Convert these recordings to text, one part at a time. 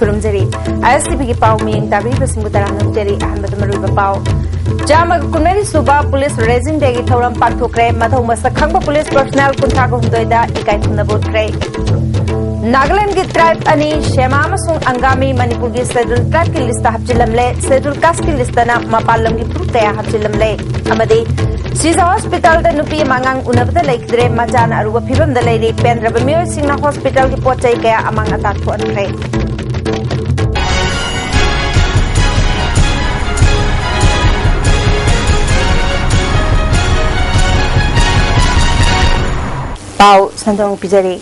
Kurumjari, ISTV ki pau miyeng tabi basimbu tarang nukjari ahmad maruiba pau. Jama kunari suba police raising degi thauram panthokre mathau masakhangba police personnel kunthago hundoida ikai thunabotre. Nagaland ki tribe ani Shema amasung Angami Manipur ki scheduled tribe ki lista hapchilamle scheduled caste ki lista na mapalam ki prutaya hapchilamle amadi Sisa hospital da nupi mangang unabda laikdre majan aruba phibam da lairi pendraba mioy singna hospital ki pochai kaya amang atak thuanre. Pau santong pijari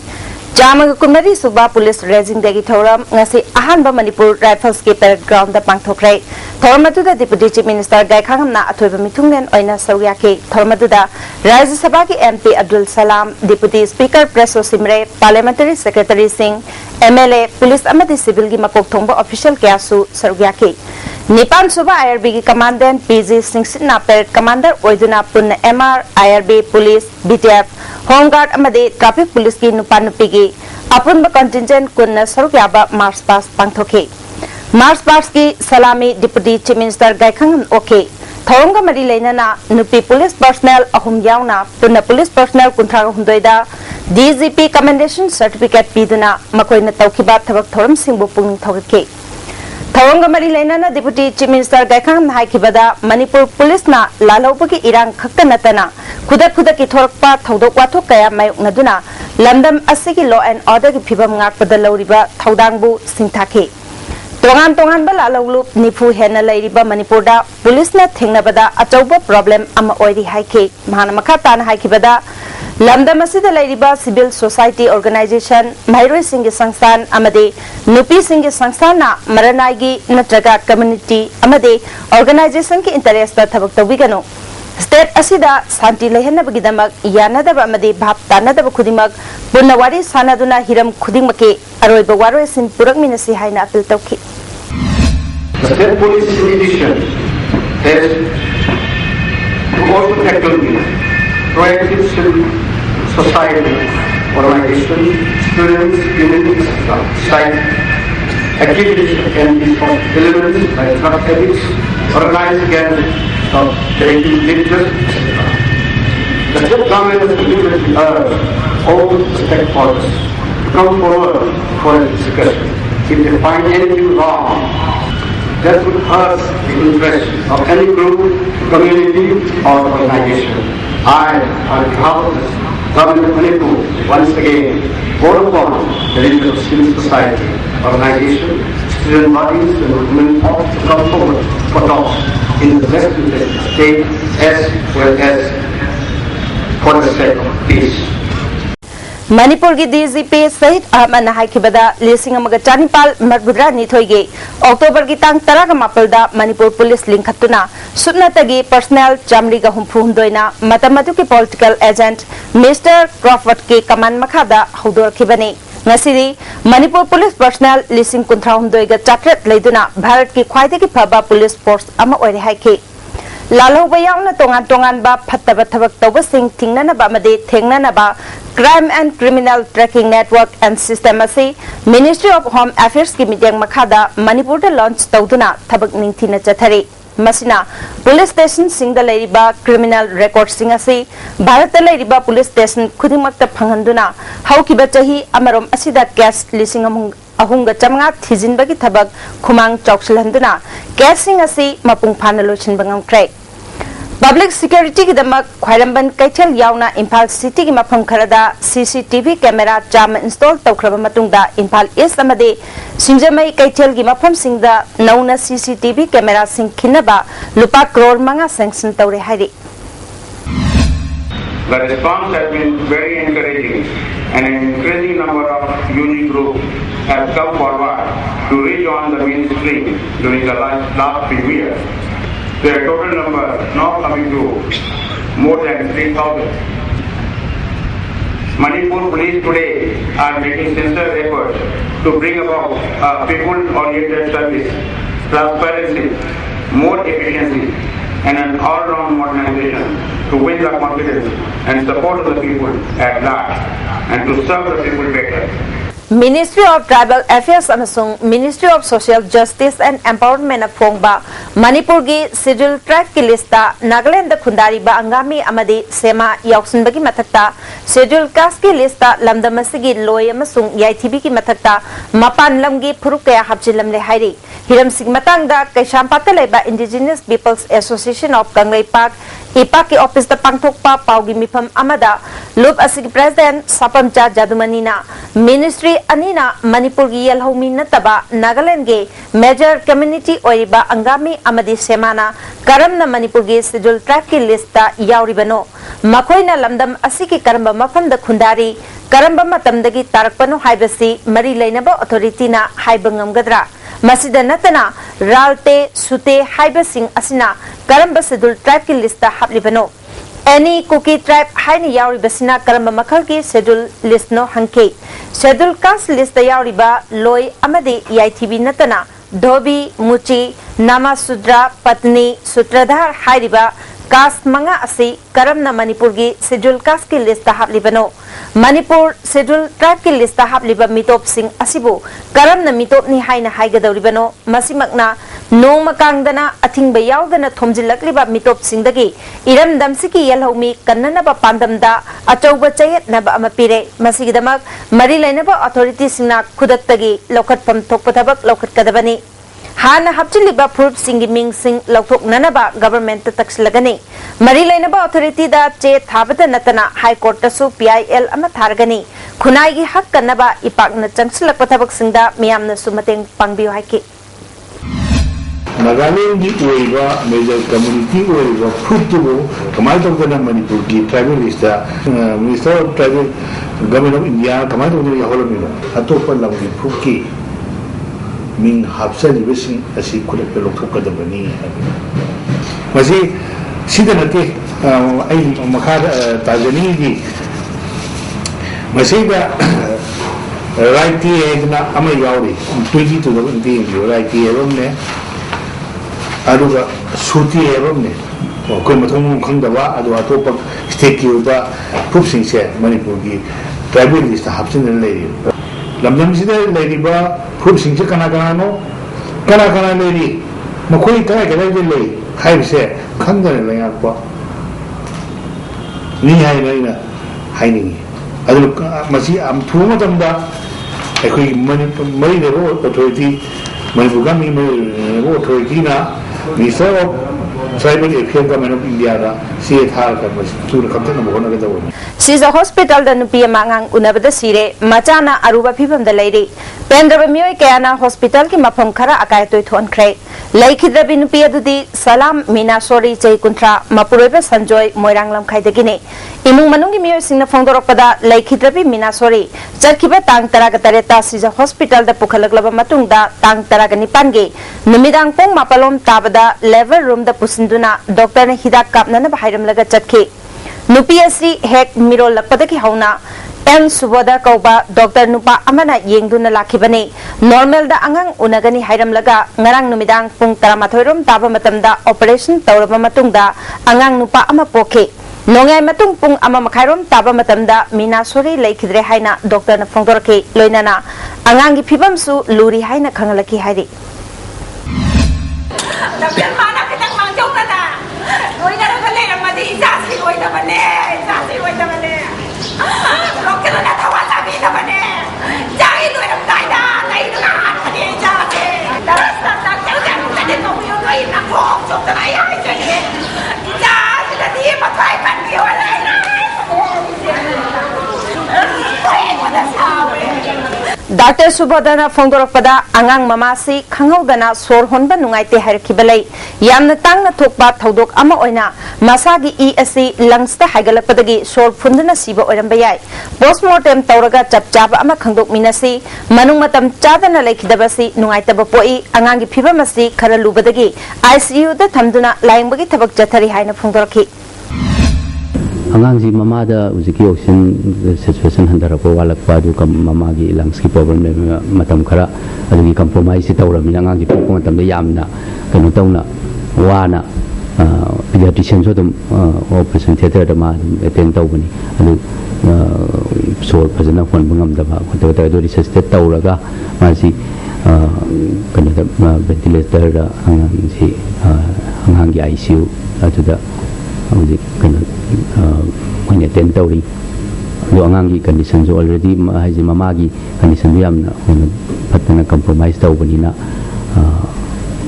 Jama kunari suba police raising degi thoram ngasi ahanba Manipur Rifles ki parade ground da pangthokre thormatuda deputy chief minister gaikhangam na athoiba mithunglen oina sawyaki thormatuda Rajya Sabha ki MP Abdul Salam deputy speaker Preso Simre parliamentary secretary Singh MLA police amadi civil ki makok thongba official kyasu sawyaki Nipan Suba IRB ki commandant PG Singh Sinna parade commander oiduna punna MR IRB police BTF Home Guard amadi traffic police ki nupanupi ki apunba contingent kunna sarukyaba march past pangthoke march past ki salami deputy chief minister gaikhangam okay thorongga mari leinana nupi police personnel ahum yauna punna police personnel kunthaga hundoida DGP commendation certificate piduna makoina tawkiba thabak thoram singbu pung thogke Thawanga mari lainana deputy chief minister gaikhangam haikibada Manipur police na lalauba ki irang khakta natana khuda ki thorakpa thodok wathok kaya mayoknaduna lamdam asigi law and order ki phibam ngakpada lauriba thodangbu singthake tongan ba lalawlup nifu hena lairiba Manipur da police na thengnabada achauba problem ama oiri haike mahana makha tan haikibada lamdam asida lairiba civil society organization mairoi singi sangsthan amade nupi singi sangsthan na maranai natraga community amade organization ki interest ta thabak tawigano state asida santi lehenabagi damak yanadaba amade bhap tanadaba khudimak punawari sanaduna hiram khudimake aroiba waroi sin purak minasi haina apil tawki The state police in addition has to also tackle this proactive civil society organizations, students, communities, site activities and elements like drug habits, organized gangs of taking pictures, etc. The state government has deliberately urged all stakeholders to come forward for a discussion if they find anything wrong that would hurt the interest of any group, community or organization. I, on behalf of the Government of Manipur, once again call upon the leaders of civil society, organizations, student bodies and women all to come forward for talks in the best interest of the state as well as for the sake of peace. Manipur ki DGP sahit ahmad na haikibada lising amaga chanipal marbudra nithoige October ki tang taraga mapalda Manipur police linkhatuna sutna tagi personnel chamri ga humpu hundoina matamatu ki political agent Mr. Crawford ki command makhada hudor khibani ngasiri Manipur police personnel lising kunthra hundoiga chatret leiduna Bharat ki khwaide ki phaba police force ama oire haike Lalo bayang tongan ba phattaba thabak tawba sing thingnana ba made thengnana ba crime and criminal tracking network and system asi Ministry of Home Affairs ki midyang makhada Manipur da launch tawduna thabak ningthina chathari masina police station singda leiriba criminal record sing asi Bharat da leiriba police station khudimakta phanganduna haukiba chahi amarom asida case lising ahunga chamnga thijinbagi thabak khumang chawksilhanduna casing asi mapung phana lochin bangam krai Public security ki damak khwairamban kaithel yauna Imphal city ki mafam kharada CCTV camera chama install tawkhraba matungda Imphal East amade Singjamai kaithel ki mafam singda nauna CCTV camera sing khinaba lupa crore manga sanction tawre hairi The response has been very encouraging and an increasing number of unique groups have come forward to rejoin the mainstream during the last few years. Their total number now coming to more than 3,000. Manipur police today are making sincere efforts to bring about people-oriented service, transparency, more efficiency, and an all-round modernization to win the confidence and support of the people at large and to serve the people better. Ministry of Tribal Affairs amasung Ministry of Social Justice and Empowerment of Fongba Manipur gi Scheduled Tribe ki lista Nagaland khundari ba angami amadi sema yauksin bagi matakta Scheduled Caste ki lista lamdamasigi loy amasung ISTV ki matakta mapan lamgi phuruk kaya hapchilam le hairi hiram sig matangda kaisampata leba Indigenous Peoples Association of Kanglei Park IPA ki office da pangthokpa paugi mifam amada loop asigi president Sapamcha Jadumani na Ministry Anina Manipur gi yalhomi nataba Nagaland ge major community oiba angami amadi semana karamna Manipur gi scheduled tribe ki lista yauribano makoina lamdam asiki karamba mafam da khundari karamba matamdagi tarakpano haibasi mari lainaba authority na haibangam gadra masida natana ralte sute haibasing asina karamba scheduled tribe ki lista hablibano any cookie tribe haini yauri basina karamba makal ki schedule list no hanke schedule caste list yauriba loi amadi ISTV natana dhobi muchi nama sudra patni sutradhar hairiba caste manga asi karamna Manipur gi schedule caste ki list hablibano Manipur schedule tribe ki list habliba mitop sing asibu karamna mitop ni haina haigadoribano masimakna nong makangdana ating bayaudana thomjilakliba mitop singdagi iram damsiki yalhomi kannanaba pandamda achauba chayet naba amapire masigidamak mari lainaba authority singna khudattagi lokhatpam thokpathabak lokhat kadabani hana hapchiliba proof singi ming sing lokthok nanaba government takslagani mari lainaba authority da che thabata natana high court tasu PIL ama thargani khunai gi hak kannaba ipakna changsilak pathabak singda miyamna sumateng pangbiyo haiki Nagaland की ओइबा major community ओइबा फुटबो कमाल तो करना मणिपुर की tribal list minister of tribal government of India कमाल तो ये होलो मिलो अतोपा लंगी फुकी मिन हाबसली बेसिंग असि खुलक पे लोक थोकदबनी मसी सिदा नते आई मखा ताजनी की मसीबा राइट एजना अमा यावरी 22 राइट एवं ने aduga suti ebamne ko mathong khangdaba adu atopa state ki uba phupsing se Manipur gi tribal list hapsin lei lamdam sida lei ba phupsing se kana kana lei makoi ta ga lei haib se khangdane lei akwa ni hai na hai ni adu masi am thuma damda ekoi mari ne ro authority Manipur ga mi ro authority na Minister of Tribal Affairs Government of India da siye thar ka mas tur khamta na bhona ga dawo Sisa hospital da nupi mangang unabada sire machana aruba phibam da leiri pendraba mioi kayana hospital ki mafam khara akai toi thon khrei laikhidrabi nupi adudi salam mina sori chei kuntra mapuroiba sanjoy moirang lam khai dagine imung manungi mioi singna phongdorokpada laikhidrabi mina sori charkiba tang taraga tareta sisa hospital da pukhalaglaba matungda tang taraga nipange numidang pong mapalom tabada level room da pusinduna doctor ne hidak kapna na bhairam laga chatke nupi asi hek miro lakpadaki hauna M Suboda kauba Dr. Nupa amana yengduna lakhibane normal da angang unagani hairam laga ngarang numidang pung 13 taba matamda operation tawraba matungda angang nupa ama pokhe nongai matung pung ama makhairom taba matamda mina sori laikhidre haina doctor na phongdorke loinana angang gi phibam su luri haina khangalaki hairi Dr. Subodana Fongdorokpada angang mamasi khanghaudana sor honba nungaite hairkibalai yamna tangna thokpa thodok ama oina masagi asi lungs ta haigalakpadagi sor fundana siba oiramba yai postmortem tawraga chapchaba ama khangdok minasi manung matam chadana laikhidabasi nungaitaba poi angangi phibamasi khara lubadagi ICU da thamduna laingbagi thabak jathari haina phongdoraki angang si mama da uziki oxygen situation handara ko wala pa du kam mama gi lungs ki problem matam khara adu compromise tawra mi angang gi ko matam da yamna kanu tawna wana pediatrician so dum operation theater da ma attend tawbani adu सोर फजना होनब ngam khoto do resuscitate tawraga masi kanada ventilator da angang si angang gi ICU atuda hauji kana when attend tawri do angang gi condition so already haji mama gi condition yamna hona patana compromise tawbanina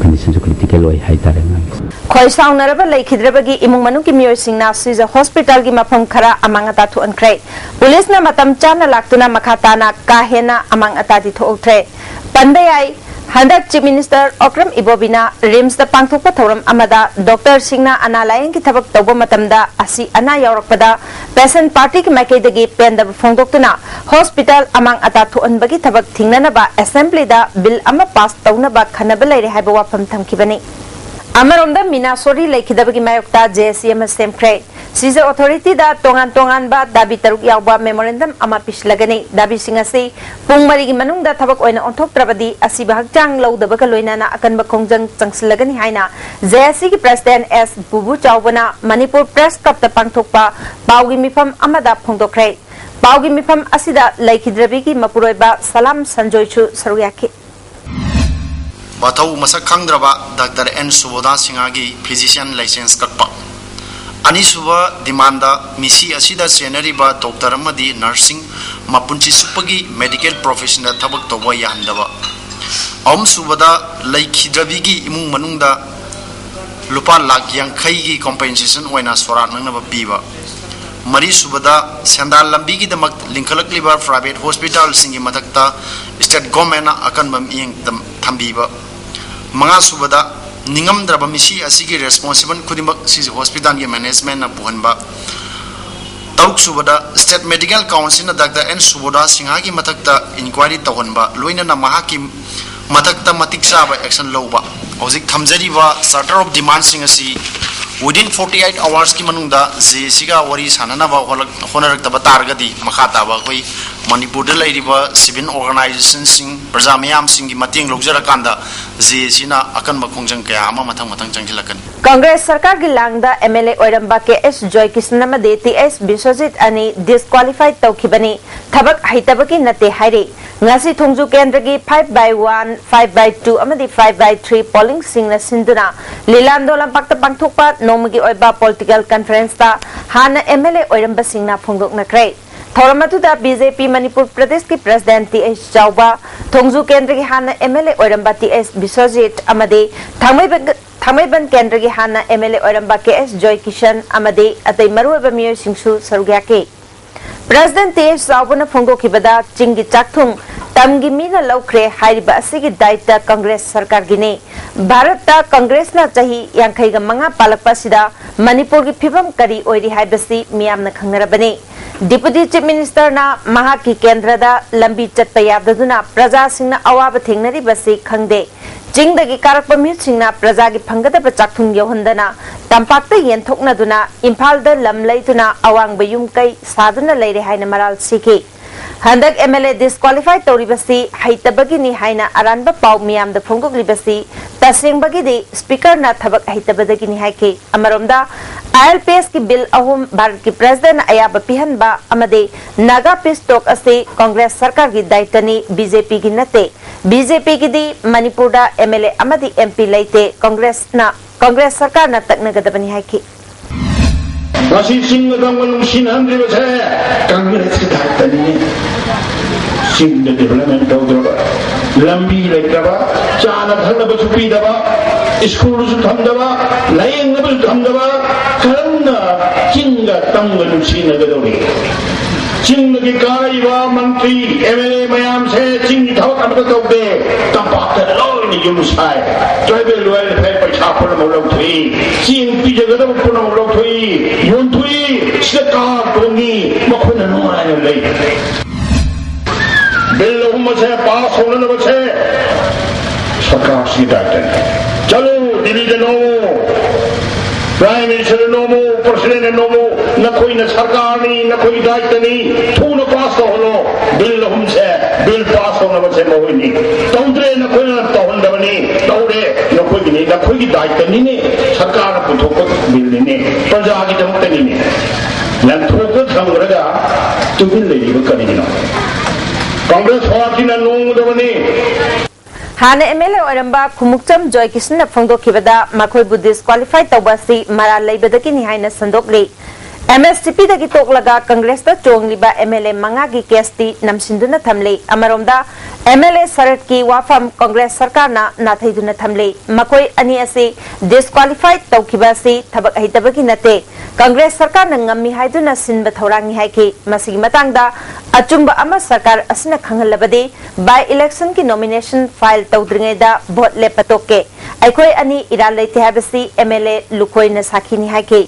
condition critical oi hai tare khoi saunaraba leikhidrabagi imung manu ki miyoi singna sija hospital gi mafam khara amang ata thu ankhrai police na matam chana laktuna makhata na kahena amang ata di thoktre pandai handak chief minister okram ibobina rims da pangthokpa thoram amada doctor singna analaying ki thabak tawba matamda asi ana yaurakpada patient party ki makai dagi penda phongdoktuna hospital amang ata thu anbagi thabak thingnana ba assembly da bill ama pass tawna ba khanaba leire haiba wafam thamkibani Amaronda Minasori Lakidabagi Mayokta JSM Semcray. Caesar Authority da Tongan ba Dabi Taruk Yauba Memorandum Amapish Lagani, Dabi Singasi, Pungmarigi Manunda Tabak Oina on Tok Trabadi, Asibahang Low the Bakaloina, Akan Bakongjang Changslagani Haina, JSC President S. Bubu Chauwana, Manipur Press Cup the Pangtokpa, Baugimifam Amada Pongdokray. Baugimifam Asida Lakidrabiki Mapuroba, Salam Sanjoichu Saruyaki. Batau masak khangdraba Dr. N. Suboda Singagi physician license kakpa ani suba demanda misi asida senary ba doctor amadi nursing mapunchi supagi medical professional thabak toba yahandaba om subada laikhidrabigi imung manungda lupa lakh yankhai gi compensation oina sora nangnaba piba mari subada sandal lambi gi damak linkhalak liba private hospital singi mathakta state government na akan bam ing thambiba Manga subada ningam draba misi asigi responsible kudimak si hospital ge management na puhanba tauk subada state medical council na Dr. N. Suboda Singha gi mathakta inquiry tawhanba loina na mahaki mathakta matiksa ba action lowba hojik thamjari ba starter of demand sing asi within 48 hours ki manungda JC ga wari sanana ba honarak taba targadi makhata ba koi Manipur da lairiba civil organization sing prajamayam sing gi mating logjara kanda JC na akan makhongjang kaya ama mathang changjilakan Congress Sarkar gi langda MLA oiramba KS Joy Kisna made TS Biswajit ani disqualified tawkhibani thabak haitabaki nate haire ngasi thongju kendra gi 5/1 5/2 amadi 5/3 polling singna sinduna Lilando lampakta pangthokpa nomagi oiba political conference ta hana MLA oiramba singna phongdokna krai Thoramatuda BJP Manipur Pradesh ki President TS Chauba Thongju Kendra ki hana MLA oiramba TS Biswajit amadi Thamaiban Kendra ki hana MLA oiramba KS Joy Kishan amadi atai maruaba miyo singsu sarugyake President TS Chauba na phongdokibada chingi chakthung tamgi mina laukre hairiba asigi daita Congress Sarkar gine Bharat ta Congress na chahi yankhai ga manga palakpa sida Manipur ki phibam kari oiri haibasi miyamna khangnarabane Deputy Chief Minister na mahaki kendra da lambi chatpa yadaduna praja singna awaba thengnari basi khangde jingdagi karakpa mi singna praja gi phangada ba chakthung yohandana tampakta yenthokna duna Imphal da lamlaituna awang bayum kai saduna leire haina maral siki Handak MLA disqualified Toribasi, Haitabagi ni Haina Aranba Pau Miam the Pongok Libasi, Tasing Bagidi, Speaker Nathabak Haitabadagi ni Haiki, Amaromda, ILPS ki bill ahum Bharat ki President Ayaba Pihanba Amade, Naga Pistok Ase, Congress Sarkar gi Daitani, BJP gi Nate, BJP gi di Manipurda MLA Amadi MP Laite, Congress Sarkar na Taknagadabani Haiki. 다시 싱가당을 신한들어서 강렬해서 갔더니 싱들 데벨롭먼트 오더라 람비 레크라바 짜나 탈나바 수피다바 스쿨루스 탐다바 라이앵나블 탐다바 그런나 징가 땅을 신나거든요 징나게 가이와 만트리 MLA 마얌세 징이 타와까마도 떠오데 땀박다 로이니 유무사이 트라이벌 웰페어 차포를 몰록트리 징 삐져가다 못보나 몰록트리 윤트리 시대가 동이 먹고는 농아는 레이 벨로 홈마세 바소는 버세 सरकार चलो दिल्ली के नोमो prime minister नोमो president नोमो न कोई न सरकार नहीं न कोई दायित्व नहीं थून पास तो होलो बिल हमसे बिल पास होने बच्चे मोही नहीं तौरे न कोई न तौंडवनी तौरे न कोई की दायित्व नहीं ने सरकार पुथोक बिल नहीं प्रजा की जमते नहीं ने लंथोक थंगरगा तुमिन लेगिबो करिगिनो कांग्रेस पार्टीना नोंगदबनी हाने MLA Oramba खुमुकचम Joy Kishan फोंदोखिबदा मखोयबु disqualify तौबासी मरा लेबदकी निहायना संदोकले MSTP दगी तोकलगा कांग्रेस दा चोंगलिबा MLA मंगा की केसती नमसिंदुना थमले अमरोमदा MLA सरत की वाफम कांग्रेस सरकारना नाथैदुना थमले मकोय अनि असे डिस्क्वालीफाई तौखिबासी थबक हितबकी नते कांग्रेस सरकार न ngami haiduna sinba thorang haiki masigi matangda achumba ama sarkar asina khanghalabade by election ki nomination file tawdringai da vote lepatoke aikoi ani ira leite habasi MLA lukoi na sakhini haiki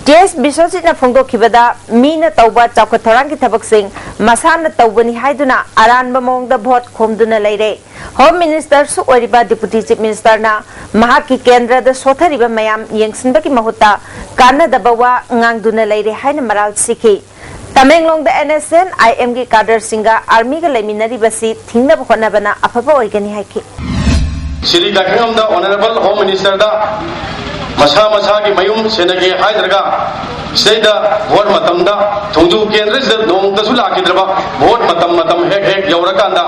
DS bisosit na phongdo khibada mina tawba chawka thorang ki thabak sing masana tawbani haiduna aranba mongda vote khomduna leire Home Minister su oriba Deputy Chief Minister na mahaki kendra da sothariba mayam yengsinba ki mahuta kana dabawa ngangduna leire haina maral sikhi Tamenglong da NSN IM ki cadre singa army ga leminari basi thingna bkhona bana afaba oigani haiki Sri Dakham da Honorable Home Minister da Masa ki mayum senagi haidraga Seda vote matam da thongju kendra da dong da sula kidraba vote matam hek yaurakanda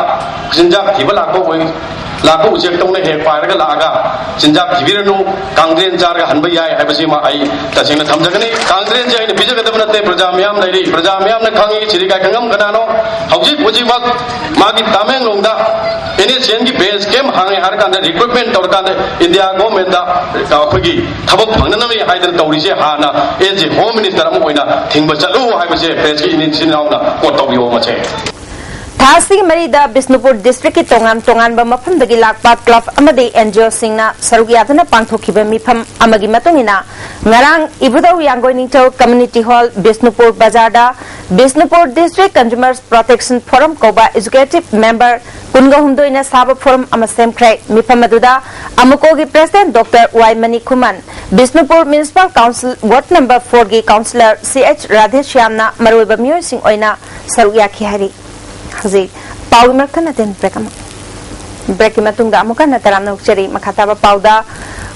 jinjak thibala ko hoi लाखों उचेक तौने हेक पायरग लागा चिंजाक जिबिरनु कांग्रेन चार का हनबई आय हाइबसी मा आई तसिंग थमजगनी कांग्रेन जे बिजगदब नते प्रजा ma'am Larry प्रजा ma'am न खांगी छिरिका खंगम गनानो हौजिक बुजिबक मागी तामेंगलोंगदा NSN की बेस केम हांगे हर कांदा रिक्रूटमेंट तौर कांदा इंडिया गवर्नमेंट दा काखोगी थबक फंगननमी हाइदन तौरिसे हाना एज होम मिनिस्टर अम होइना थिंगब चलु हाइबसे प्रेस की इनिशिनाउना कोट तौबियो मचे Thasi Marida Bisnupur District tongan mafam dagi lakpa club amadi NGO singna sarugiyadana pangthokiba mifam amagi matungina ngarang ibudau yangoi ningtau community hall Bisnupur Bazarda Bisnupur District Consumers Protection Forum koba executive member kunga humdoina saba forum amasem krai mifam aduda amukogi president Dr. Y Mani Kuman Bisnupur Municipal Council Ward number 4 gi councillor CH Radheshyamna maruiba myoy sing oina sarugiyaki hari Haji, pau merkan aten break matung da muka na taram na ukchari makataba pauda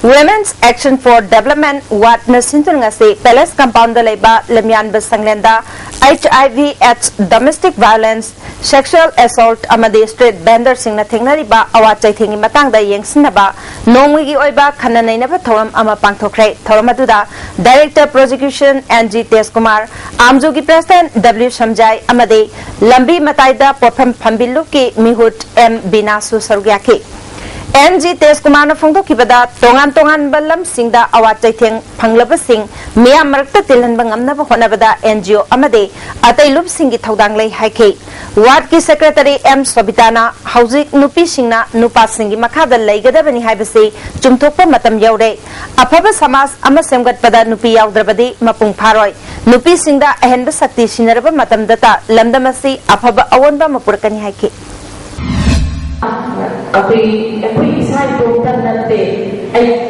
Women's Action for Development wat na sintur nga si Palace Compound da laiba lamyan basanglenda HIV/AIDS domestic violence sexual assault amadi street vendor sing na thengnari ba awat chai thingi matang da yengsin na ba nongwi gi oiba khananai na ba thoram ama pangthokre thoram atuda Director Prosecution NG Tes Kumar Amju gi President W Samjai amadi lambi matai da potham phambilu ki mihut M Binasu sargyaki NG Tes Kumar na phongdo kibada tongan balam singda awat chaitheng phanglaba sing mia marakta tilan bangamna ba honabada NGO amade atai lup singi thodang lei haike ward ki secretary M Sobitana hauzik nupi singna nupa singi makhada leigada bani haibase chumthokpa matam yaure afaba samas ama semgat pada nupi yaudrabadi mapung pharoi nupi singda ahenba sakti sinaraba matam data lamdamasi afaba awonba mapurkani haike Api isai dokter nanti,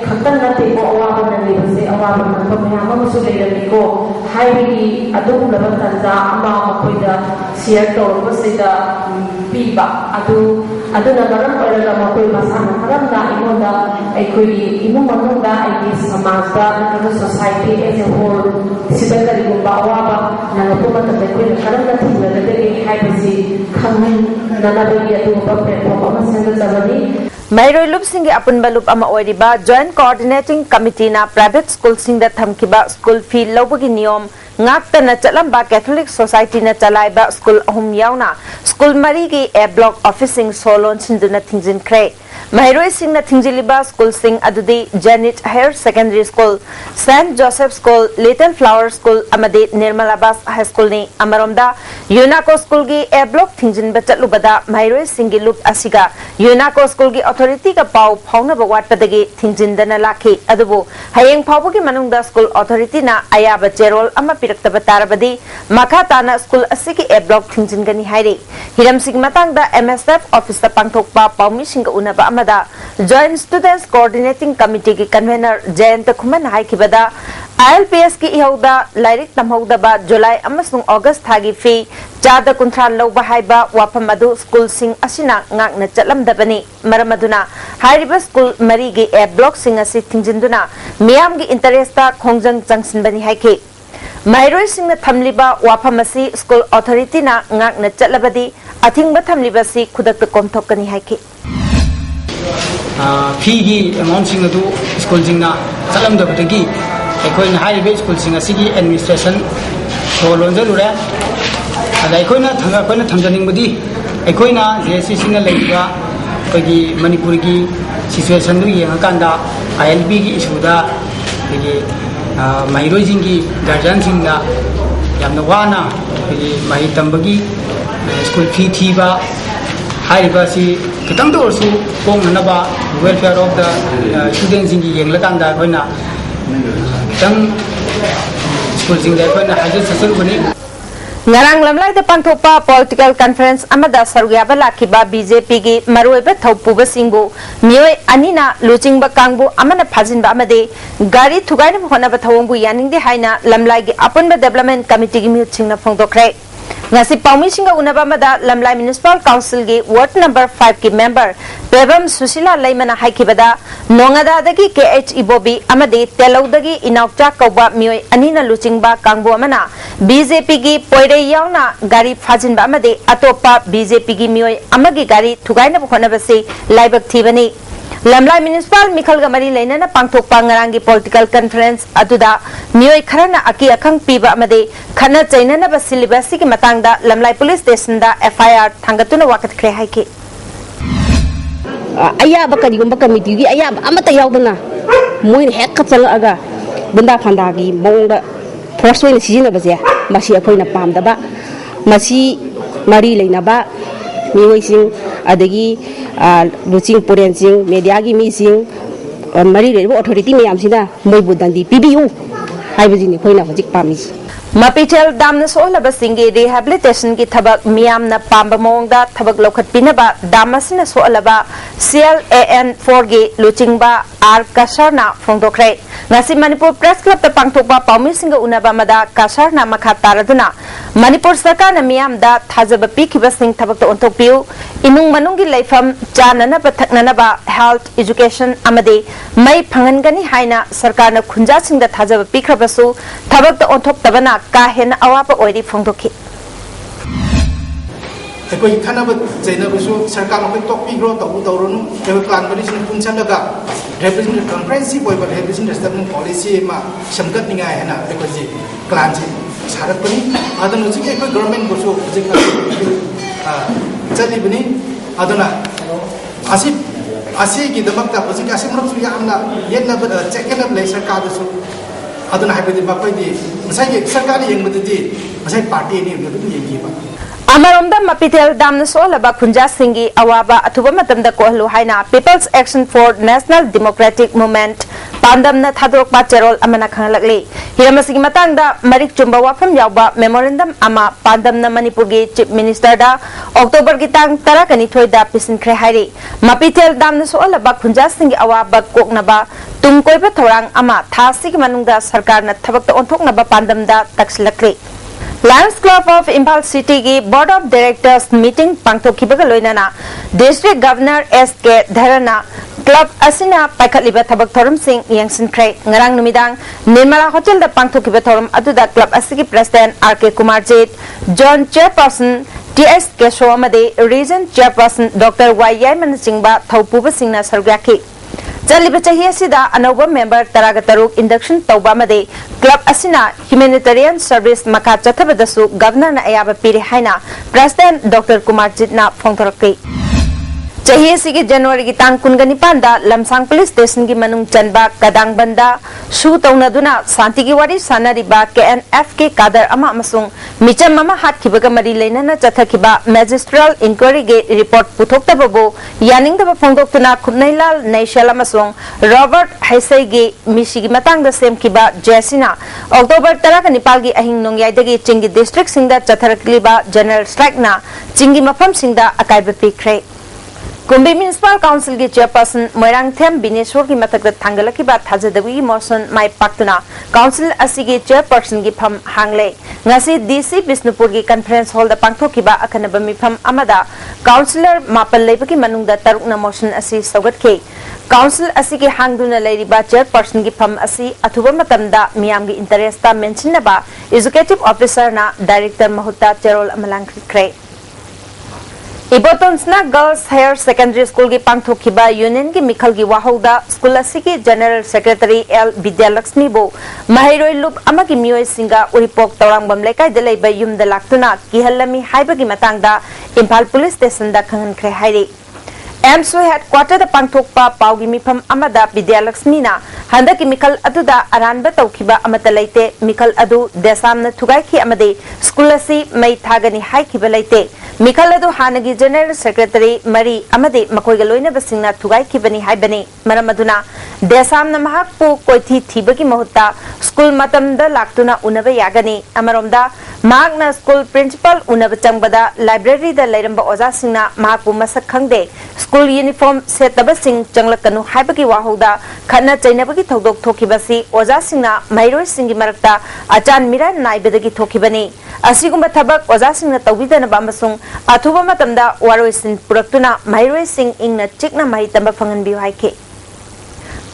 khatan nanti ko awaban nanti basi awaban nanti pemihama musuh dari ko hai bagi aduk lebat tanda ama makoida share tor basi da piba adu nagaram pada makoi masana karam da imoda koi imu manung da samaj da nagaram society as a whole sida dari gumba awaba nagaram mata koi karam da tinggal dari hai basi khamin nanabi adu platform ama senda Mairoi Lup Singi Apun Balup Ama Oiriba Joint Coordinating Committee na Private School Singda Thamkiba School Fee Lobagi Niyom Ngakta na Chalamba Catholic Society na Chalaiba School Ahum Yauna School Marigi A Block Officing Solon Sinduna Tingjin Kre Mairoi Sing na Tingjiliba School Sing Adudi Janet Higher Secondary School St. Joseph School Little Flower School Amadi Nirmalabas High School ni Amaromda UNACO School gi A Block Tingjin Bachalubada Mairoi Singi Lup Asiga UNACO School gi authority ka pau phauna bawat padagi Tingjin dana lakhi adubu hayeng phawbugi manungda school authority na ayaba cherol ama pirakta batarabadi makha tana school asigi A Block Tingjin gani hairi hiram sig matangda MSF office ta pangthokpa paumi singa unaba amada Joint Students Coordinating Committee ki convener Jayant Khuman haikibada ILPS ki ihauda lairik tamhaudaba July amasung August thagi fee Chada Kuntran Loba Haiba Wapamadu School Sing Asina Ngak na Chalamdabani Maramaduna Hariba School Marigi A Block Sing Asi Tingjinduna Miam gi interesta Khongjang Jangsin Bani Haike Mairoi singna thamliba wafamasi school authority na ngak na chatlabadi athingba thamliba si khudak komthokani haiki fee gi amount sing adu school sing na chalam da batagi ekoi na high school sing asigi administration solon jalura ada ekoi na thanga koi na thamjaning budi ekoi na jesi sing na leiba koi Manipur gi situation du yang kanda ILB gi issue da gi Mairoi sing gi guardian sing na yamna wana mai tambagi school fee thiba high si kitang to also kong na ba welfare of the students in yang la kanda koi na kitang school sing da koi na hajat sasal bani ngarang lamlai da pangthopa political conference amada saruyaba lakhiba BJP gi maroiba thaupuba singbu mioi anina luchingba kangbu amana phajinba amade gari thugaina hona ba thawongbu yaningde haina lamlai gi apunba development committee gi mi chingna phongdokre ngasi paumi singa unaba mada lamlai municipal council gi ward number 5 ki member Bebam Susila Laimana haikibada nongada dagi KH Ibobi amade telawdagi inaukta kauba mioi anina luchingba kangbu amana BJP gi poire yauna gari phajinba amade atopa BJP gi mioi amagi gari thugaina bhonabase laibak thibani Lamlai municipal Mikhal Gamari Lainana Pangthokpa ngarangi political conference aduda mioi kharana aki akhang piba amade khana chainana ba syllabus ki matangda Lamlai police station da FIR thangatuna wakat khre haiki ayaba karigumba committee gi ayaba amata yawdana moin hek khatsal aga bunda phanda gi mongda force oina sijina baje masi akhoina pamdaba masi mari leinaba mioi sing adagi luching poren sing media gi mi sing mari rebo authority me amsina moi budandi PBU haibajini khoina hojik pami Mapitel damna solaba singi rehabilitation ki thabak miyamna pamba mongda thabak lokhat pinaba damasina solaba CLAN4 gi luchingba R kasarna phongdokre ngasi Manipur Press Club ta pangthokba paumi singa unaba mada kasarna makha taraduna Manipur sarkar na miyamda thajaba pikhiba sing thabak ta onthok piu inung manungi laifam chanana pathaknana ba health education amade mai phangangani haina sarkar na khunja singda thajaba pikhrabasu thabak ta onthok tabana kahen awapa oiri phongdokhi ekoi khanaba jaina busu sarkar okoi topi gro tabu taurunu ebe plan bari sin puncham daga representative comprehensive boy but representative establishment policy ma samgat ninga hena ekoi ji plan ji sarak pani adana ji ekoi government busu ji chali bani adana asi gi damakta busu asim ro su yamna yetna check and up le sarkar busu adana haibedi bapai di masai sarkar yengbedi di masai party ni ngi yengi ba Amaronda Mapitel damna solaba khunja singi awaba athuba matamda kohlu haina People's Action for National Democratic Movement pandamna thadrokba cherol amana khanglakle hiramasigi matangda marik chumba wafam yawba memorandum ama pandamna Manipur gi chief minister da October gi tang 10 kani thoida pisin khre hairi Mapitel damna solaba khunja singi awaba koknaba tungkoiba thorang ama thasigi manungda sarkar na thabakta onthoknaba pandamda takslakle Lions Club of Impal City ki Board of Directors meeting pangthokhibaga loinana District Governor SK Dharana Club asina paikhatliba thabak thorum sing yangsinkhre ngarang numidang Nirmala Hotel da pangthokhiba thorum aduda club asigi president RK Kumarjit John Chairperson TS Keshaw amade Region Chairperson Dr. Y Yaiman Singba thaupuba singna sargyakhi Jaliba chahiya sida anauba member taraga taruk induction tauba made club asina humanitarian service maka chathabadasu governor na ayaba piri haina president Dr. Kumarjit na phongthoraki chahiya sigi January gi tang kungani panda lamsang police station gi manung chanba kadang banda shu taunaduna santi gi wari sanariba KNF ke kadar ama amasung micham mama hat khibaga mari leinana chathakiba magistral inquiry ge report puthoktababu yaningdaba phongdoktuna khumnailal naishal amasung Robert Haisai ge misigi matangda semkiba Jesina October 19 gi ahing nongyaidagi chingi district singda chatharakliba general strike na chingi mafam singda akaiba pikre Kumbi Municipal Council ki Chairperson Moirang Them Bineshwar ki matakda thangalaki ba thajadawi motion mai paktuna Council asigi Chairperson ki pham hangle ngasi DC Bisnupur ki conference hall da pangthoki ba akanaba mifam amada Councilor mapal leibaki manungda tarukna motion asi saugatke Council asiki hangduna leiriba chairperson gi pham asi athuba matamda miyam gi interest ta mention na ba executive officer na director mahutta cherol amalang kre Ibotons na Girls Higher Secondary School ki pangthokiba union ki mikhal gi wahauda school asiki general secretary L Vidyalakshmi bo mahiroi lup ama ki mioi singa uripok tawrangbam lekai de leiba yum da laktuna ki hallami haiba gi matangda Imphal Police Station da khangan kre hairi MSO headquarter da pangthokpa paugi mifam amada Vidyalakshmi na handa ki mikhal aduda aranba tawkiba amata leite mikhal adu desamna thugai ki amade school asi mai thagani hai ki belaite mikhal adu hanagi general secretary mari amade makoiga loina basingna thugai ki bani hai bani maramaduna desamna mahakpu koithi thibagi mahutta school matamda laktuna unaba yagani amaromda magna school principal unaba changbada library da lairamba oja singna mahakpu masak khangde school uniform setaba sing changlakanu haibagi wahauda khana chainabagi thodok thokibasi oja singna mairoi singi marakta achan mira naibadagi thokibani asigumba thabak oja singna tawbidana bamasung athuba matamda waroi sin puraktuna mairoi sing ingna chikna mai tamba phanganbi haike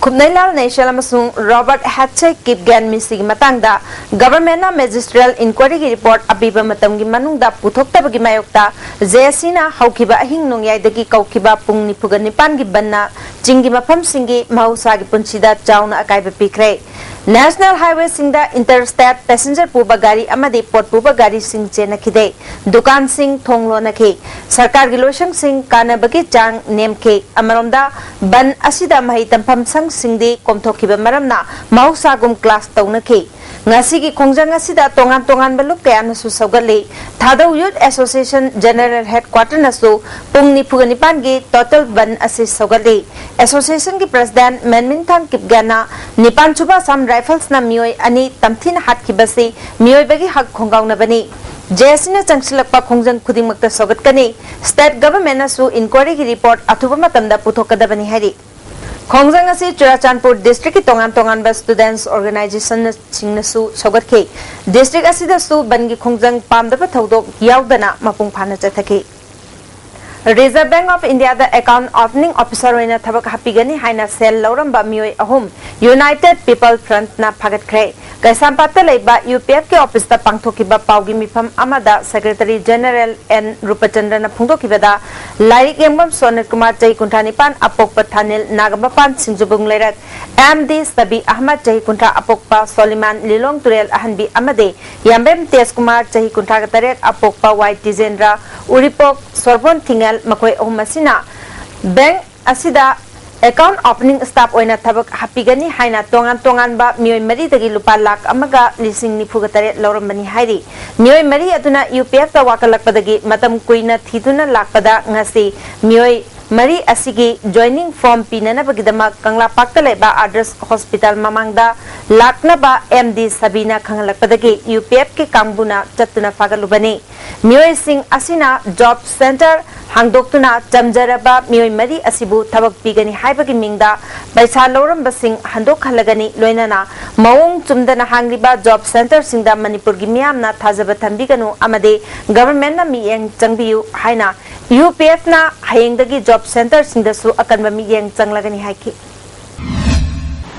Kumnailal National Amasung Robert Hatche Kipgan Misig Matangda Government na Magisterial Inquiry ki report apiba matam gi manungda puthoktabagi mayokta JSina haukiba ahing nongyai kaukiba pung nipuga nipan gi banna chingi mafam singi mahausa gi punchida chauna akaiba pikre National Highway singda interstate passenger puba gari amadi pot puba gari sing chena khide dukan sing thonglo nakhe sarkar gi loshang sing kana bagi chang nemke amaromda ban asida mahi tampam sang singdi komthokiba maramna mahausa gum class tawnakhe ngasi gi khongjang asida tongan balup kaya nasu saugali thadau youth association general headquarter nasu pungni phugani pangi total ban asi saugali association ki president Manminthang Kipgana nipan chuba sam rifles na mioi ani tamthin hat kibasi mioi bagi hak khongaw na bani JSina changsilakpa khongjang khuding makta saugat kani state government nasu inquiry ki report athuba matamda puthokada bani hari Khongjang asi Churachandpur district ki tongan ba students organization singnasu saugatke district asida su bangi khongjang pamdaba thodok yaudana mapung phana chathake Reserve Bank of India the account opening officer oina thabak hapigani haina sel lauramba mioi ahum United People Front na phagat khre Kaisampata leiba UPF ke office ta pangthokiba paugi mifam amada Secretary General N Rupachandra na phungthokiba da Laik Yambam Sonat Kumar Chahi Kunthanipan Apokpa Thanil Nagabapan Singjubung Leirak MD Sabi Ahmad Chahi Kuntha Apokpa Soliman Lilong Turel Ahanbi Amade Yambem Tej Kumar Chahi Kuntha Gatarek Apokpa Y Tizendra Uripok Sorbon Thingal Makoi Ohumasina Bank Asida account opening staff oina thabak hapigani haina tongan ba mioi mari dagi lupa lak amaga lising nifuga tare laurambani hairi mioi mari aduna UPF ta wakalakpadagi matam kuina thiduna lakpada ngasi mioi mari asigi joining form pinana bagidama kangla pakta leba address hospital mamangda lakna ba MD Sabina khangalakpadagi UPF ke kambuna chatuna fagalubani mioi sing asina job center hangdoktuna chamjaraba mioi mari asibu thabak pigani haibagi mingda paisa lauramba sing handok khalagani loinana mawong chumdana hangliba job center singda Manipur gi miyamna thajaba thambiganu amade government na miyeng changbiu haina UPF na hayengdagi job center singdasu akanba miyeng changlagani haiki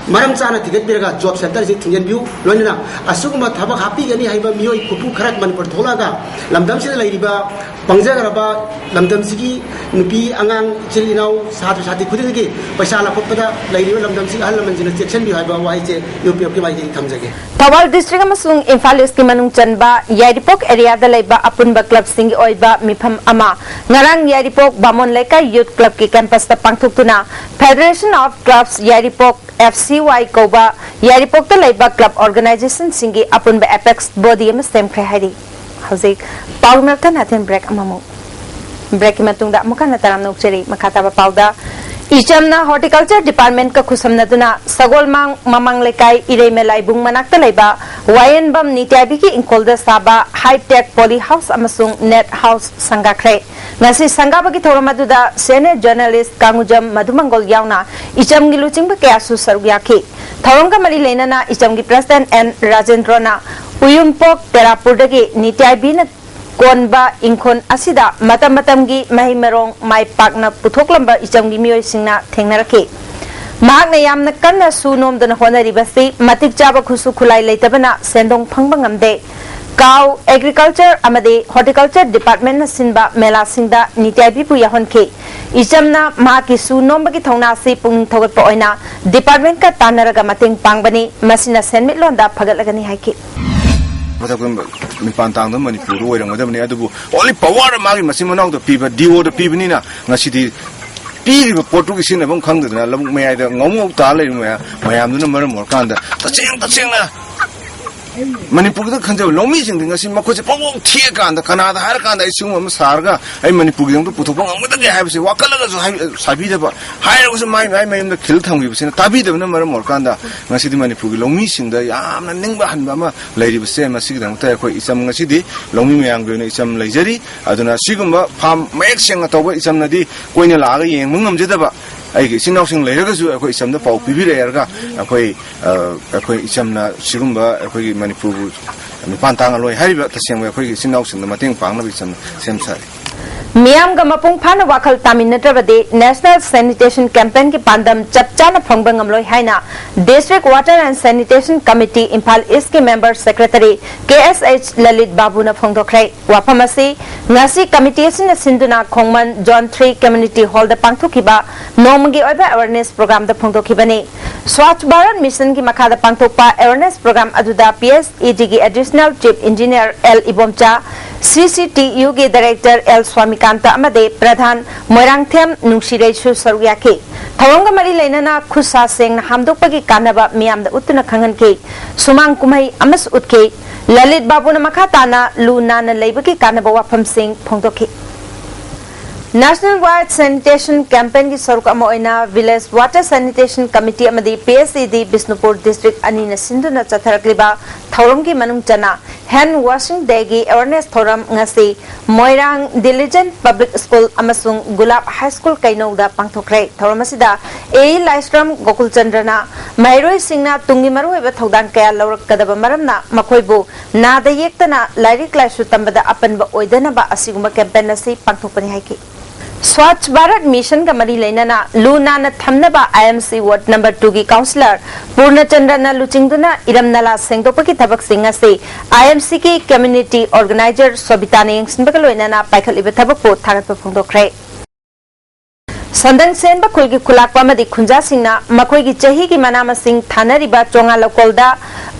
Maram chana ticket biraga job center ji thingen view loinana asuguma thabak happy gani haiba mioi kupu kharat Manipur tholaga lamdam sida lairiba pangjagaraba lamdam sigi nupi angang chilinau satu sati khudigi paisa la khopada lairiba lamdam sigi hal manjina section bi haiba wai che UPF ke mai thamjage Thawal district amasung Imphal East ki manung chanba Yairipok area da laiba apunba club singi oiba mifam ama ngarang Yairipok Bamon Lekai youth club ki campus ta pangthuktuna Federation of Clubs Yairipok FCY Koba Yairipok ta laiba club organization singi apunba apex body am stem khre hari hauzik pawmerta nathen break amamu break matungda mukana taram nokcheri makata ba pawda Ichamna horticulture department ka khusamnaduna sagolmang mamang lekai ireme laibung manakta leiba wayan bam nityabi ki inkolda saba high tech poly house amasung net house sangakre ngasi sangabagi thoramaduda senior journalist kangujam madhumangol yauna icham gi luchingba kyasu sarugyaki thorongka mari leinana icham gi president N Rajendrona uyumpok terapurdagi nityabi na Konba ingkon asida matam gi mahi merong mai pakna puthok lamba icham gi mioi singna thengnarake mahakna yamna kanna su nomdana honaribasi matik chaba khusu khulai leitabana sendong phangba ngamde Cow Agriculture amade Horticulture Department na sinba mela singda nitiabi pu yahonke ichamna mahaki su nomba ki thongna se pung thogat pa oina department ka tanaraga mateng pangbani masina senmit londa phagalagani haike mi pantang da Manipur oi rang da ne adu only power magi masimanaw da piba dio da pibni na ngasidi pi potu ki sin bang khang da lam me ai da ngom ta le mayam du na mar mor kan da ta cheng na Manipur da khanja lomi sing dinga sim makho se pawong thie kan da kanada har kan da isung am sarga ai Manipur gi da puthok ngam da ge habi se wakala ga sabi da ba hai ga mai da khil thang gi se tabi da na mar mor kan da ngasi di Manipur gi lomi sing da yam na ning ba han ba ma leiri ba se ma sig da ta ko isam ngasi di lomi mayang gi na isam leijari aduna sigum ba pham mek seng ta ba isam na di koina la ga yeng mungam je da ba ai sinau sing leiraga su akoi isam da pau pibi reerga akoi isam na sigumba akoi Manipur mi pantang aloi hariba taseng akoi sinau sing da mateng pangna isam sem sai Miam ga mapung phana wakhal taminatrabade National Sanitation Campaign ki pandam chapchana phongbang amloi haina District Water and Sanitation Committee Imphal East ki Member Secretary KSH Lalit Babu na phongdokrai waphamasi ngasi committee sin sinduna khongman John 3 Community Hall da pangthokiba nomgi oiba awareness program da phongdokibani Swachh Bharat Mission ki makha da pangthokpa awareness program aduda PSED ki Additional Chief Engineer L Ibomcha CCTU ki Director L Swamikanta amade Pradhan Moirangthem Nungsiraisu Sarugyaki Thawanga mari lainana khusa seng hamdokpagi kanaba miyamda utuna khanganke sumang kumai amas utke Lalit Babu na makhatana lu nana leibaki kanaba wafam sing phongdokhi National Wide Sanitation Campaign ki saruk ama oina Village Water Sanitation Committee amadi PSED Bisnupur District anina sinduna chatharakliba thauram ki manung chana hand washing day gi awareness thoram ngasi Moirang Diligent Public School amasung Gulab High School kainauda pangthokrai thoram asida A Laistram Gokul Chandrana Mairoi Singna tungi maru eba thodang kaya lawrak kadaba maramna makhoibu nada yektana lairik laisu tambada apanba oidana ba asiguma campaign asi pangthokpani haiki Swachh Bharat Mission ka mari lainana Luna na thamnaba IMC Ward number 2 ki Councillor Purnachandra na luchingduna iramnala sengdokpaki thabak singa se IMC ki Community Organizer Sobitani yengsinbaka loinana paikhaliba thabak po thagatpa phongdokrai Sandang senba khulgi khulakpa madi khunja singna makhoi gi chahi gi manama sing thanariba chonga lokolda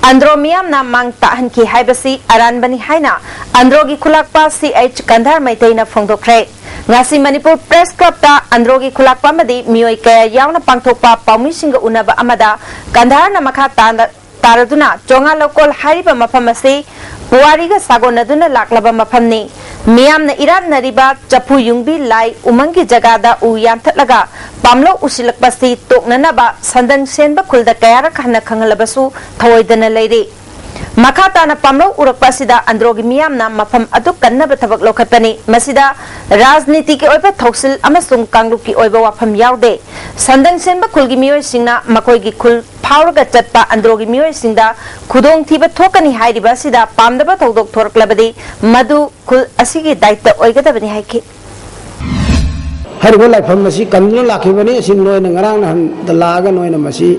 andromiyam na mang tahan ki haibasi aranbani haina androgi khulakpa CH Kandhar maitaina phongdokrai ngasi Manipur Press Club ta androgi khulakpa madi mioi kaya yauna pangthokpa paumi singa unaba amada Kandhar na makha taraduna chonga lokol hariba mafam ase puariga sagonaduna laklaba mafamni miyamna iranariba chapu yungbi lai umangi jagada u yanthatlaga pamlo usilakpasi toknanaba sandang senba khulda kayara khana khangalabasu thawoidana leire Makhatana pamlo urakpasida androgi miyamna mafam adu kannaba thabak lokhatani masida rajniti ki oiba thoksil amasung kangluk ki oiba wafam yaude sandang senba khulgi miyoi singna makoi gi khul phawraga chatpa androgi miyoi singda khudong thiba thokani hairiba sida pamdaba thodok thoraklabadi madu khul asigi daita oigadabani haiki haribo laifam masi kamna lakhibani asin noina ngarang han dalaga noina masi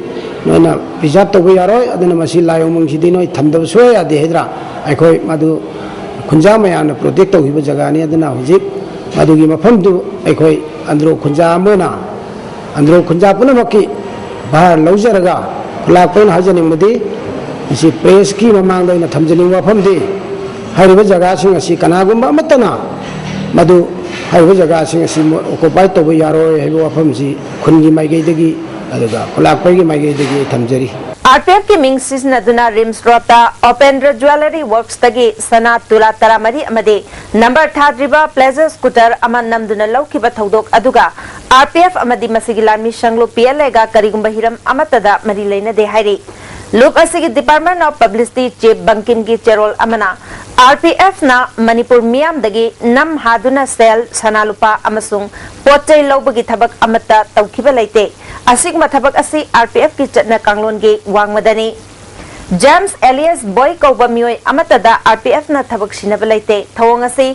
noina preserve tobu yaroi aduna masi layomang sidi noi thamdab soya ade hedra aikoi madu khunja mayana protect tohiba jaga ni aduna hujik madugi mafam du aikoi andro khunja amona andro khunja punamaki bahar laujaraga lakpain hajani mudi masi press ki mamang doina thamjani wafam di haribo jaga sing asi kanagumba matana madu haiba jaga sing asi occupy tobu yaroi haiba wafam si khungi maigei aduga khulakpai gi maigei dagi thamjari RPF ki ming siznaduna Rims Rota Opendra Jewelry Works tagi sana tula taramari amade number thadriba pleasure scooter aman namduna laukiba thodok aduga RPF amadi masigilami shanglo PLA ga karigumba hiram amatada mari leina de hairi Look asigi Department of Publicity Chief Bankim ki Cherol amana RPF na Manipur Miyam dagi nam haduna sel sanalupa amasung pochai lobagi thabak amata tawkiba leite asigma thabak asi RPF ki chatna kanglon ge wangmadani James Elias Boy Kauba Mioi amatada RPF na thabak sinaba leite thawong asi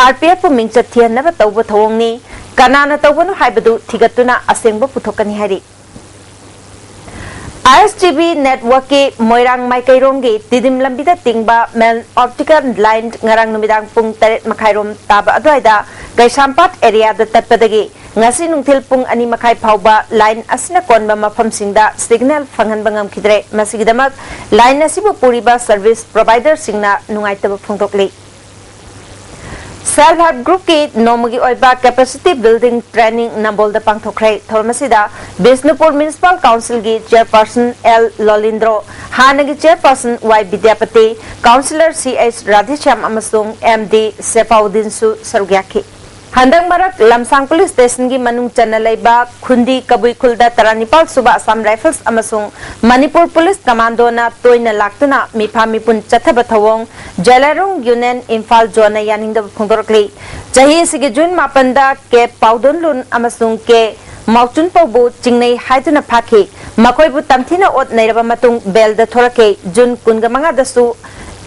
RPF pu mingchat thianaba tawba thawong ni kanana tawbanu haibadu thigatuna asengba puthokani hari ISTV network ke Moirang Maikairong ge Tidim Lambida Tingba Mel optical line ngarang numidang pung taret makairom taba adwaida Gaisampat area da tatpadagi ngasi nungthil pung ani makai phauba line asina konba mafam singda signal phangan bangam khidre masigidamak line asibu puriba service provider singna nungaitaba phungtokli Self help group ki nomagi oiba capacity building training nambol da pangthokre thormasida Bisnupur Municipal Council gi chairperson L Lolindro hanagi chairperson Y Vidyapati councillor CH Radhisham amasung MD Sefaudin su sarugyaki Handang Marak Lamsang Police Station gi manung chana leiba Khundi Kabui Khulda Taranipal Suba Assam Rifles amasung Manipur Police Commando na toina laktuna miphamipun chathaba thawong Jalarung Union Imphal Zone yaningda phungdorkli Jahi sigi June mapanda ke Paudonlun amasung ke Mauchun Paubu Chingnei haiduna phaki makoibu tamthina ot nairaba matung bel da thorake June kungamanga dasu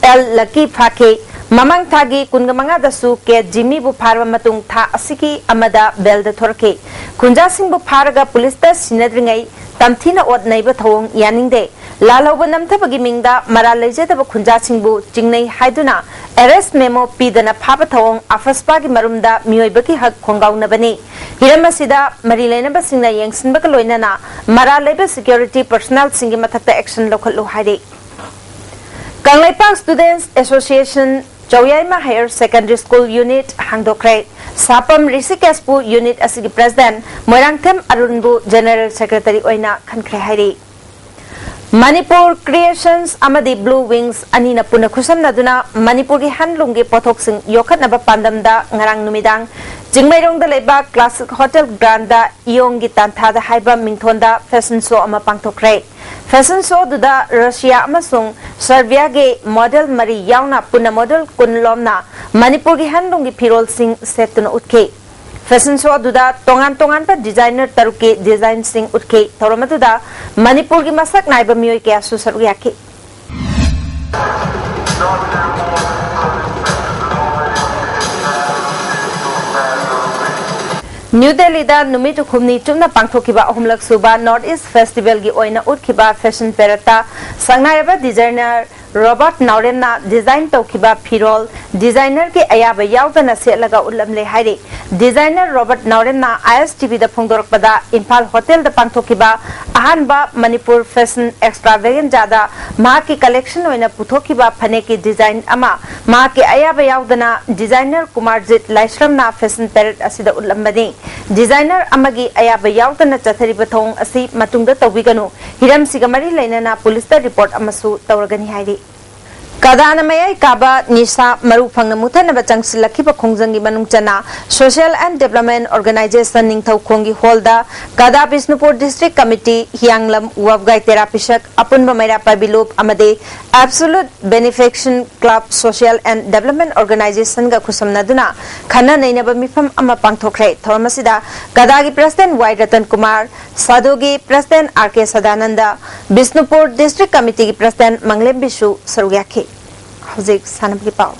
L Lucky phaki Mamang Thagi Kungamanga dasu ke Jimmy bu pharwa matung tha asiki amada bel da thorke Kunja Singh bu pharaga police ta sinadringai tamthina ot naiba thawong yaningde lalauba namthabagi mingda mara lejedaba Kunja Singh bu jingnei haiduna arrest memo pidana phaba thawong afaspa gi marumda miyoibaki hak khongaunabani hiramasida mari leinaba singna yengsinba ka loinana mara leba security personnel singi mathakta action lokhallu haide Kanglaipak Students Association Chauyaima Higher Secondary School Unit Hangdokre Sapam Rishikespu Unit asigi President Moirangthem Arunbu General Secretary oina khankre hairi Manipur Creations amadi Blue Wings anina puna khusam naduna Manipur gi handloom gi pothok sing yokhatnaba pandamda ngarang numidang Jingmairong da leba Classic Hotel Granda Iong gi tanthada haiba mingthonda fashion show ama pangthokre Fashion show duda Russia amasung Serbia ge model mari yauna puna model kunlomna Manipur gi handloom gi firol sing setuna utke Fashion show duda tongan pa designer taruke design sing utke thoramaduda Manipur gi masak naiba miyoi ke asu saruyaki New Delhi da Numitu Khumni Chumna Pangthokiba Ahumlak Suba North East Festival gi oina utkiba fashion perata sangnayaba designer Robert Naurenna design tawkiba firol designer ki ayaba yawdana selaga ulamle haire designer Robert Naurenna ISTV da phongdorkpada Imphal Hotel da pangthokiba ahanba Manipur fashion extravaganza da ma ki collection oina puthokiba phane ki design ama ma ki ayaba yawdana designer Kumarjit Laishramna fashion parade asida ulambani designer amagi ayaba yawdana chathariba thong asi matungda tawbiganu hiram sigamari leinana police da report amasu tawragani haire Kadana mayai kaba nisa maru phangna muthana bachang silakhiba khongjanggi manungchana Social and Development Organization ningthau khongi holda Kada Bisnupur District Committee Hianglam Wabgai Therapishak apunba maira pabilop amade Absolute Benefaction Club Social and Development Organization ga khusamnaduna khana nainaba mifam ama pangthokre thormasida Kadagi President Y Ratan Kumar Sadogi President RK Sadananda Bisnupur District Committee ki President Manglem Bishu sarugyakhe Hauzik sanabgi pau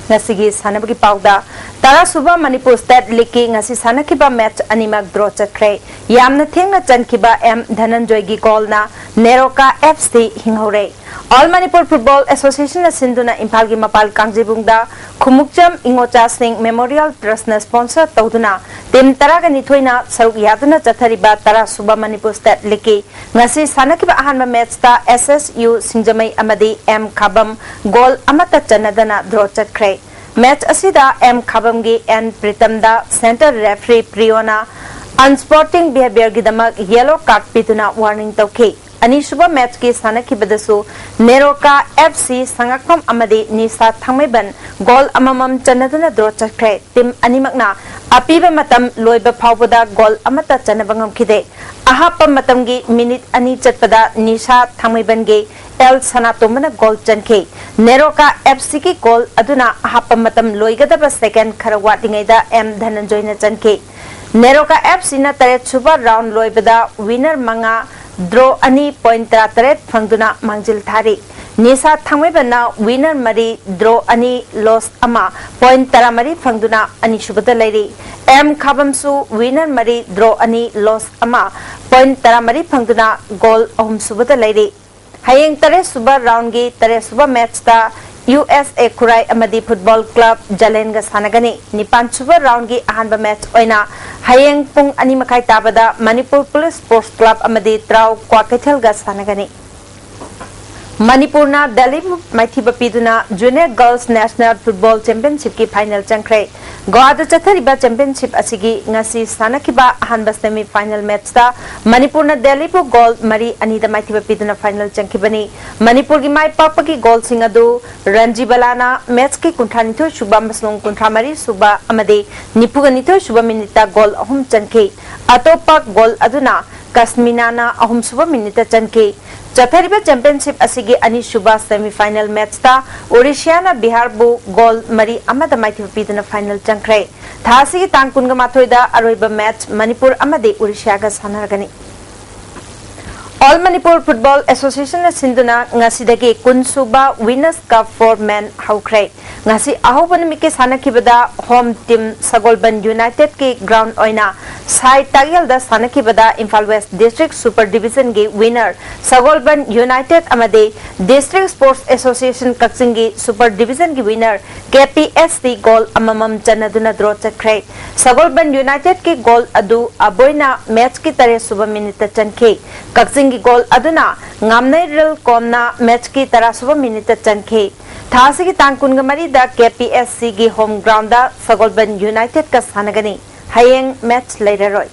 Nasigi sanabgi pau da Tara suba Manipur State League ngasi sanakiba match animak draw chakre yamna thengna chankiba M Dhananjoy gi goal na Neroka FC hinghore All Manipur Football Association na Sinduna Imphal gi mapal Kangjibungda Khumukcham Ingocha Singh Memorial Trust na sponsor tawduna team taraga nithoina saruk yaduna chathariba Tara suba Manipur State League ngasi sanakiba ahanba match ta SSU Singjamai amadi M Khabam goal amata chanadana draw chakre Match asida M Khabamgi and Pritamda Center Referee Priona Unsporting Behavior Gidamak Yellow Card Pituna Warning Tauke Anishuba match ki sanakibadasu Neroka FC Sangakam Amadi Nisa Thangmaiban goal amamam chanaduna draw chakre team animakna apiba matam loiba phawbada goal amata chanabangam khide ahapa matamgi minute ani chatpada Nisa Thangmaiban ge El Sanatomana goal chanke Neroka FC ki goal aduna ahapa matam loigadaba second khara watingaida M Dhananjoy na chanke Neroka FC na taret suba round loibada winner manga draw ani point 33 phangduna mangjil thari Nisa Thamebana winner Mari draw ani loss ama point taramari fangduna ani subata lairi. M Khabamsu winner Mari draw ani loss ama point taramari fangduna goal ahum subata lairi. Hayeng tare suba round gi tare suba match ta USA Kurai Amadi Football Club Jalenga Sanagani Nipan suba round gi ahanba match oina Hayeng pung ani makai tabada Manipur Police Sports Club Amadi Trau Kwakethel ga Sanagani. Manipurna Delhi Maithiba Piduna Junior Girls National Football Championship ki final changkre. Goa chathariba championship asigi ngasi sanakiba ahanba semi final match ta Manipurna Delhi pu goal mari anida Maithiba Piduna final changkibani. Manipur gi mai papaki goal singadu Ranji Balana match ki kuntanitho Shubha Masung kuntramari Suba amade Nipuganitho Shubha Minita goal ahum changke. Atopa goal aduna Kasminana ahum Shubha Minita changke. Chathariba championship asigi ani Shubha semi final match ta Odisha Bihar bu goal mari amada Maithiba Piduna final changkre. Thasi tang kunga mathoida aroiba match Manipur amade Odisha ga sanaragani. All Manipur Football Association Sinduna ngasidagi kunsuba Winners Cup for Men haukre. Ngasi ahoban mike sanakibada home team Sagolban United ki ground oina Sai Tagyal da sanakibada Imphal West District Super Division gi winner Sagolban United amade District Sports Association Kaksingi Super Division gi winner KPSC goal amamam chanaduna draw chakre. Sagolban United ki goal adu aboina match ki tare suba minute chanke. Kaksingi goal aduna ngamnai ril komna match ki tara suba minute chanke. Thasi ki tangkunga mari da KPSC gi home ground da Sagolban United ka sanagani. Hayeng match later roy.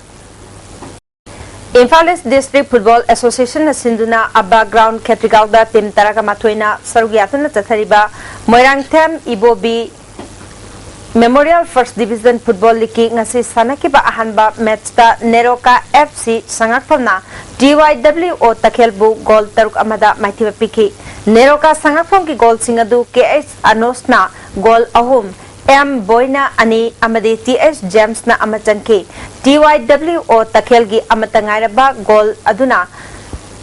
Imphal West District Football Association Sinduna Abba Ground Catrigal da Tim Taraga Matuina Sarugiatuna Chathariba Moirang Them Ibobi Memorial First Division Football League ngasi sanakiba ahanba match ta Neroka FC Sangakpamna DYWO Takhelbu goal taruk amada Maithiba piki. Neroka Sangakpam ki goal singadu KH Anosna goal ahum M Boyna ani amade TH James na amachanke. DYWO Takhelgi amatangairaba goal aduna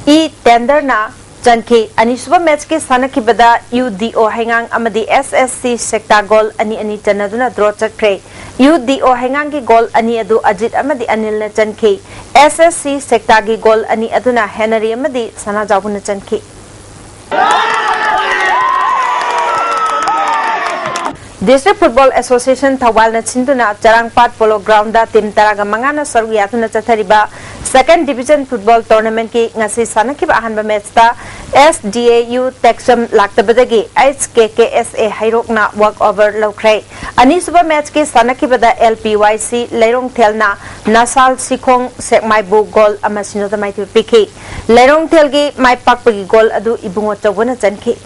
E Tender na Chanke Anisuba match ke sanakibada UDO hangang amadi SSC sector goal ani chanaduna draw chakre. UDO hangang ki goal ani adu Ajit amadi Anil na chanke. SSC sector ki goal ani aduna Henry amadi Sana Jabu na chanke. District Football Association Thawal na Sinduna Charangpat Polo Ground da Tim Taraga Mangana Saruyatuna Chathariba Second Division Football Tournament ki ngasi sanakiba ahanba match ta SDAU Texam Laktabadagi HKKSA Hairokna walkover lokre. Ani suba match ki sanakibada LPYC Lerong Thelna Nasal Sikhong Sekmaibu goal amasinoda Maithiba piki. Lerong Thelgi mai pakpagi goal adu ibungo chawuna chanki.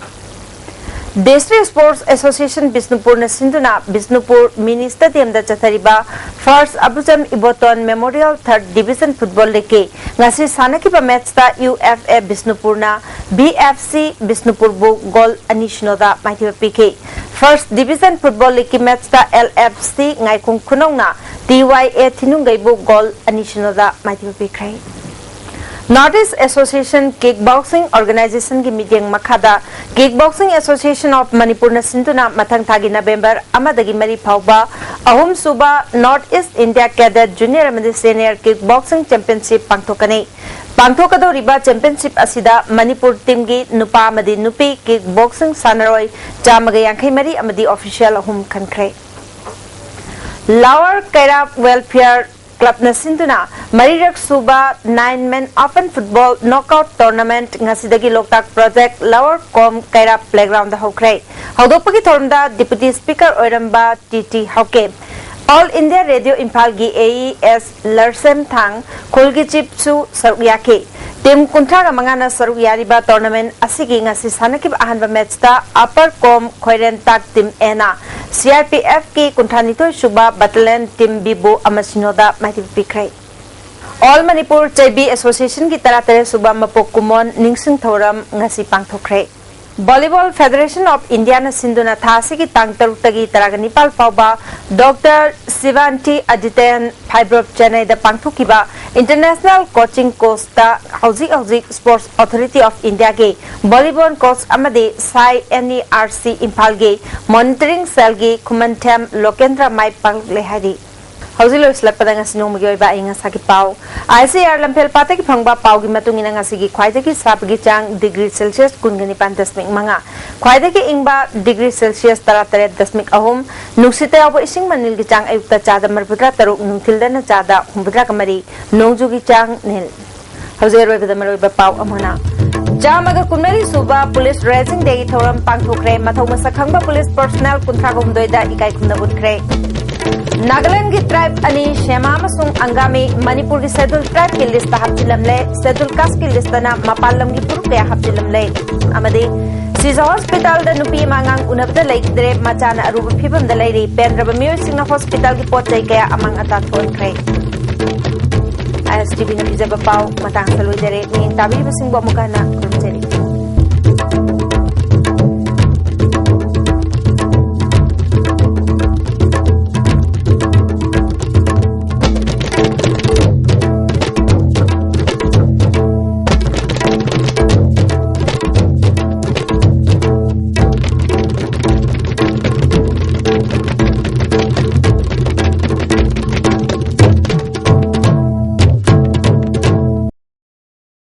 District Sports Association Bisnupur na Sinduna Bisnupur Mini Stadium da Chathariba First Abujam Iboton Memorial Third Division Football League ngasi sanakiba match ta UFA Bisnupur na BFC Bisnupur bu goal anishnoda Maithiba piki. First Division Football League match ta LFC ngaikung kunong na TYA Thinungai bu goal anishnoda Maithiba pikrai. Northeast Association Kickboxing Organization ki meeting makada Kickboxing Association of Manipur na Sinduna mathang thagi November amadagi mari phauba ahum suba Northeast India Cadet Junior amadi Senior Kickboxing Championship pangthokani. Pangthokado riba championship asida Manipur team gi nupa amadi nupi kickboxing sanaroi chamaga yankhai mari amadi official ahum khankre. Lower Kairap Welfare Club na Sinduna Marirak Suba 9-man Open Football Knockout Tournament ngasidagi Loktak Project Lower Com Kairap Playground da hokre. Haudopagi thormda Deputy Speaker Oiramba TT Hauke. All India Radio Imphal gi AES Larsem Thang Khulgi Chip Chu Sarukyake. Team Kuntraga Mangana Saruyariba Tournament asigi ngasi sanakib ahanba match ta Upper Com Khoiren Tak Team Ena CRPF ki Kunthanito Suba Battalion Team Bibu Amasinoda Maithiba pikrai. All Manipur JB Association ki taratare Suba Mapok Kumon Ningsing Thoram ngasi pangthokre. Volleyball Federation of India na sinduna thasi ki tang tarutagi taraga nipal pauba Dr. Sivanti Adityan Fibrob Chennai da pangthukiba International Coaching Course da Hauzik Sports Authority of India ge volleyball coach amade Sai NERC Imphal ge monitoring cell ge Kumantham Lokendra Mai Pang lehari Hauzik slap padang asinong magyoi ba inga saki pau ICR lampel pata ki phangba pau gi matung ina ngasi gi khwaida ki sapgi chang degree Celsius kungani pandasmik manga khwaida ki ingba degree Celsius taratare dasmik ahum nuksita yaw ising manil gi chang ayukta chada marbudra taruk nungthilda na chada humbudra kamari nongju gi chang nil Hauzik roi bada maroi ba pau amana Jamaga Kunmeri Suba Police Raising Day Thoram Pangthokre Mathau Masakhangba Police Personnel Kunthagum Doida Ikai Kumna Butkre Nagaland ki tribe ani Shema amasung Angami Manipur ki scheduled tribe ki list hapchilamle scheduled caste ki list na mapalam ki puruk kaya hapchilamle amade Sisa Hospital da nupi mangang unabda laikdre machana aruba phibam da lairi pendraba miyoi singna hospital ki pot kaya amang atat thon kray ISTV na pijaba pau matang saloi dere ni tabi basing bo mukana kurjeri